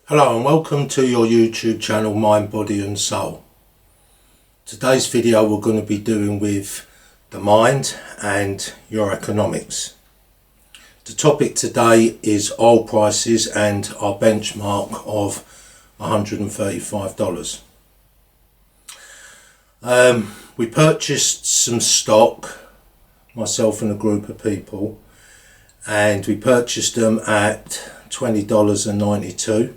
Hello and welcome to your YouTube channel Mind, Body and Soul. Today's video we're going to be doing with the mind and your economics. The topic today is oil prices and our benchmark of $135. We purchased some stock, myself and a group of people, and we purchased them at $20.92.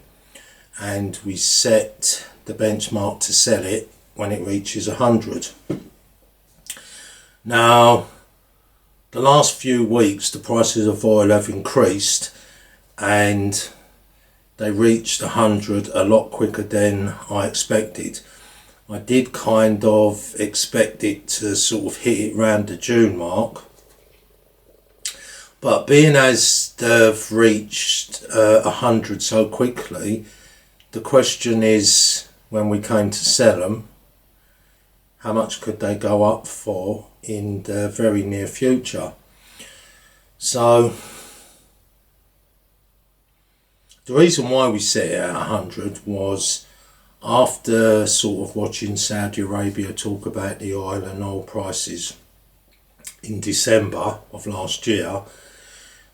And we set the benchmark to sell it when it reaches 100. Now, the last few weeks the prices of oil have increased and they reached 100 a lot quicker than I expected. I did kind of expect it to sort of hit it round the June mark, but being as they've reached 100 so quickly, the question is, when we came to sell them, how much could they go up for in the very near future? So the reason why we set it at 100 was after sort of watching Saudi Arabia talk about the oil prices in December of last year.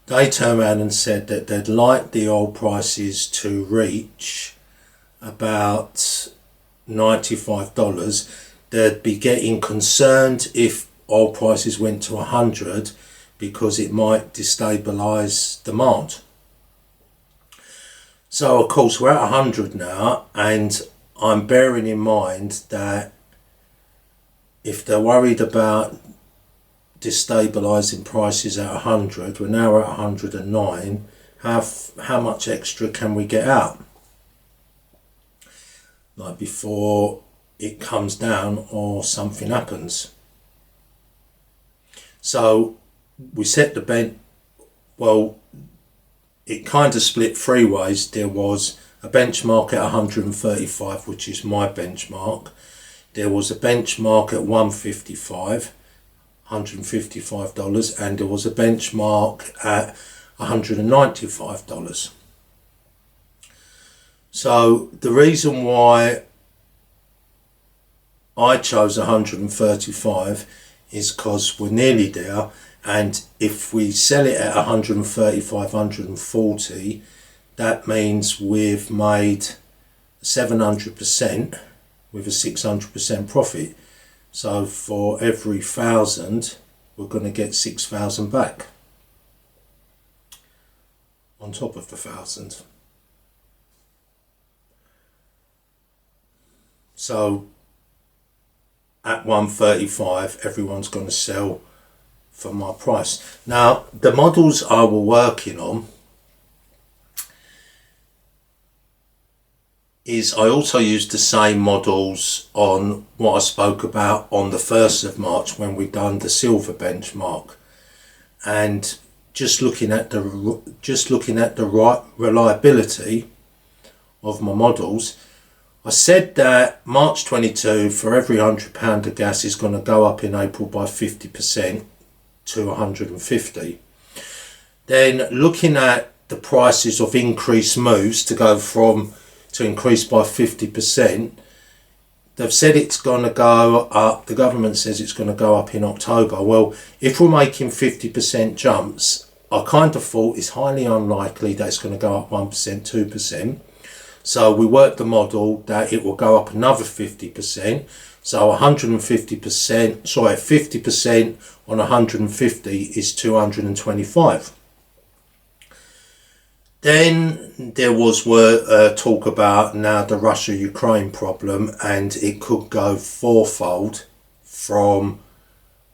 They turned around and said that they'd like the oil prices to reach about $95. They'd be getting concerned if oil prices went to 100 because it might destabilise demand. So of course we're at 100 now, and I'm bearing in mind that if they're worried about destabilising prices at 100, we're now at 109. How much extra can we get out, like before it comes down or something happens? So we set the it kind of split three ways. There was a benchmark at 135, which is my benchmark. There was a benchmark at $155, and there was a benchmark at $195. So the reason why I chose 135 is because we're nearly there, and if we sell it at 135, 140, that means we've made 700% with a 600% profit. So for every 1,000 we're going to get 6,000 back on top of the 1,000. So at 135 everyone's going to sell for my price. Now the models I were working on is I also used the same models on what I spoke about on the 1st of March when we done the silver benchmark, and just looking at the right reliability of my models, I said that March 22 for every £100 of gas is going to go up in April by 50% to 150. Then looking at the prices of increased moves to increase by 50%, they've said it's going to go up, the government says it's going to go up in October. Well, if we're making 50% jumps, I kind of thought it's highly unlikely that it's going to go up 1%, 2%. So we worked the model that it will go up another 50%. So 50% on 150 is 225. Then there was talk about now the Russia-Ukraine problem, and it could go fourfold from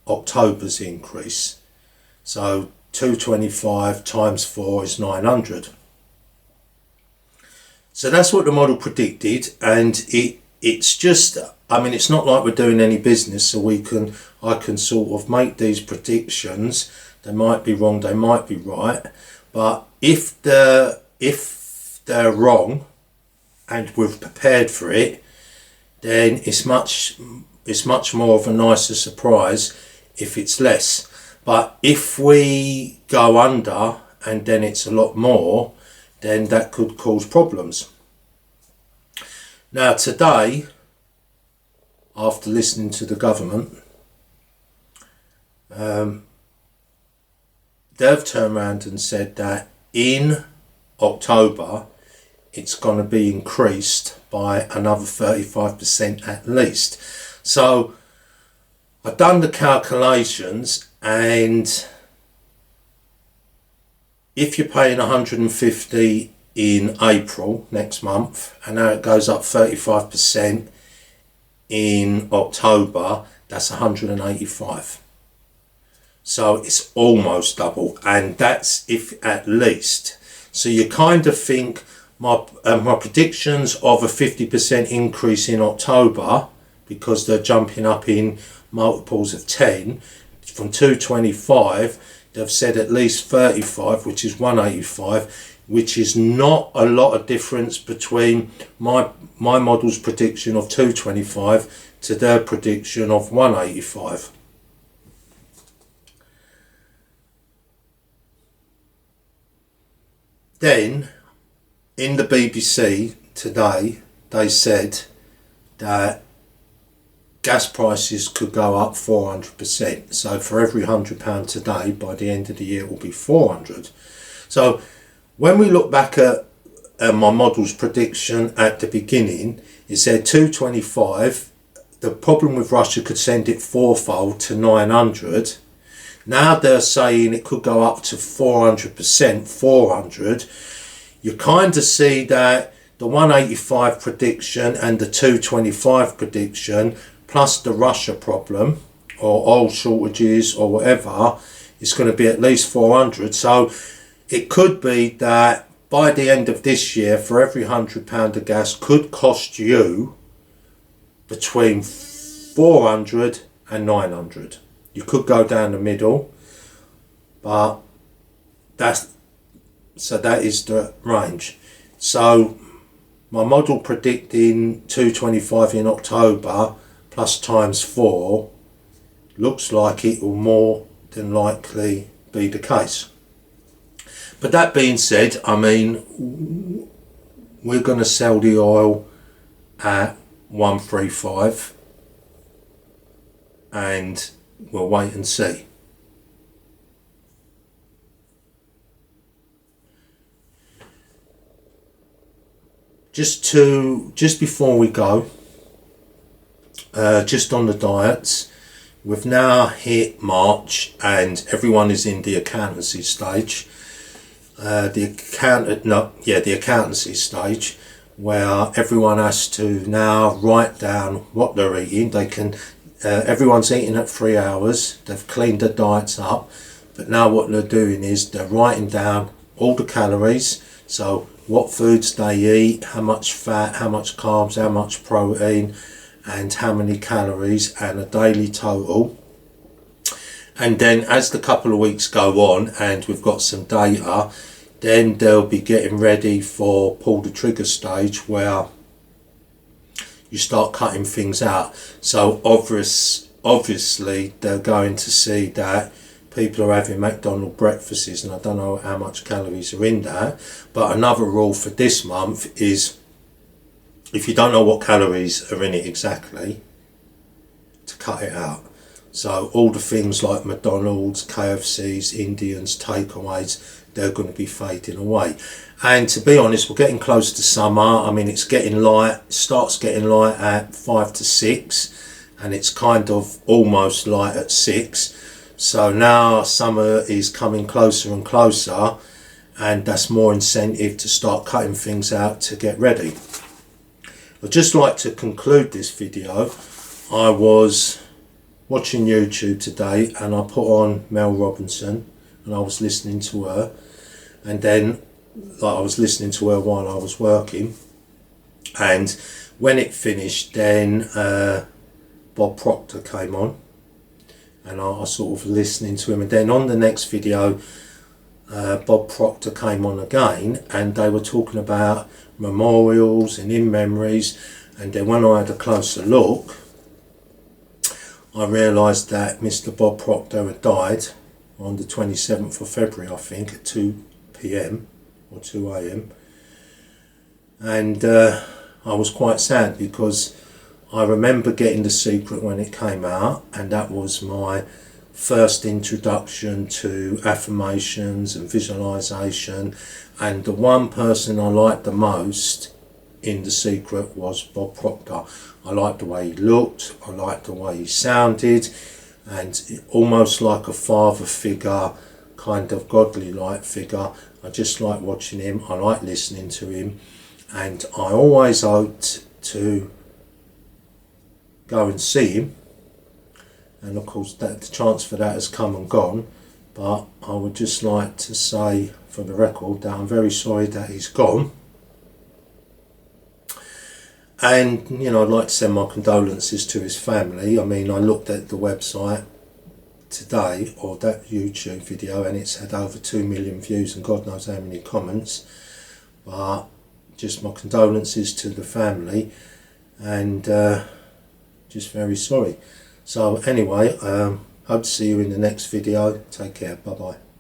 October's increase. So 225 times 4 is 900. So that's what the model predicted, and it's just, I mean, it's not like we're doing any business, so I can sort of make these predictions. They might be wrong, they might be right, but if they're wrong and we've prepared for it, then it's much more of a nicer surprise if it's less. But if we go under and then it's a lot more, then that could cause problems. Now today, after listening to the government, they've turned around and said that in October it's going to be increased by another 35% at least. So I've done the calculations, and if you're paying 150 in April next month, and now it goes up 35% in October, that's 185. So it's almost double, and that's if at least. So you kind of think my predictions of a 50% increase in October, because they're jumping up in multiples of 10 from 225, they've said at least 35, which is 185, which is not a lot of difference between my model's prediction of 225 to their prediction of 185. Then in the BBC today, they said that gas prices could go up 400%. So for every £100 today, by the end of the year, it will be 400. So when we look back at my model's prediction at the beginning, it said 225. The problem with Russia could send it fourfold to 900. Now they're saying it could go up to 400%, 400. You kind of see that the 185 prediction and the 225 prediction, plus the Russia problem or oil shortages or whatever, is going to be at least 400. So it could be that by the end of this year, for every £100 of gas could cost you between 400 and 900. You could go down the middle, but that is the range. So my model predicting 225 in October plus times 4 looks like it will more than likely be the case. But that being said, I mean, we're going to sell the oil at 135, and we'll wait and see. Just before we go, just on the diets, we've now hit March and everyone is in the accountancy stage. The accountancy stage, where everyone has to now write down what they're eating. They can, everyone's eating at 3 hours. They've cleaned their diets up, but now what they're doing is they're writing down all the calories. So what foods they eat, how much fat, how much carbs, how much protein, and how many calories, and a daily total. And then as the couple of weeks go on and we've got some data, then they'll be getting ready for pull the trigger stage, where you start cutting things out. So obviously they're going to see that people are having McDonald's breakfasts, and I don't know how much calories are in that. But another rule for this month is, if you don't know what calories are in it exactly, to cut it out. So all the things like McDonald's, KFCs, Indians, takeaways, they're going to be fading away. And to be honest, we're getting close to summer. I mean, it's getting light, starts getting light at 5 to 6, and it's kind of almost light at 6. So now summer is coming closer and closer, and that's more incentive to start cutting things out to get ready. I'd just like to conclude this video. I was watching YouTube today and I put on Mel Robinson and I was listening to her, and then I was listening to her while I was working, and when it finished, then Bob Proctor came on and I was sort of listening to him, and then on the next video Bob Proctor came on again, and they were talking about memorials and in memories. And then when I had a closer look, I realised that Mr. Bob Proctor had died on the 27th of February, I think, at 2 p.m. or 2 a.m. And I was quite sad, because I remember getting The Secret when it came out, and that was my first introduction to affirmations and visualization, and the one person I liked the most in The Secret was Bob Proctor. I liked the way he looked, I liked the way he sounded, and almost like a father figure, kind of godly like figure. I just like watching him, I like listening to him, and I always hoped to go and see him, and of course that the chance for that has come and gone. But I would just like to say for the record that I'm very sorry that he's gone, and you know, I'd like to send my condolences to his family. I mean, I looked at the website today, or that YouTube video, and it's had over 2 million views and God knows how many comments. But just my condolences to the family, and just very sorry. So anyway, hope to see you in the next video. Take care. Bye bye.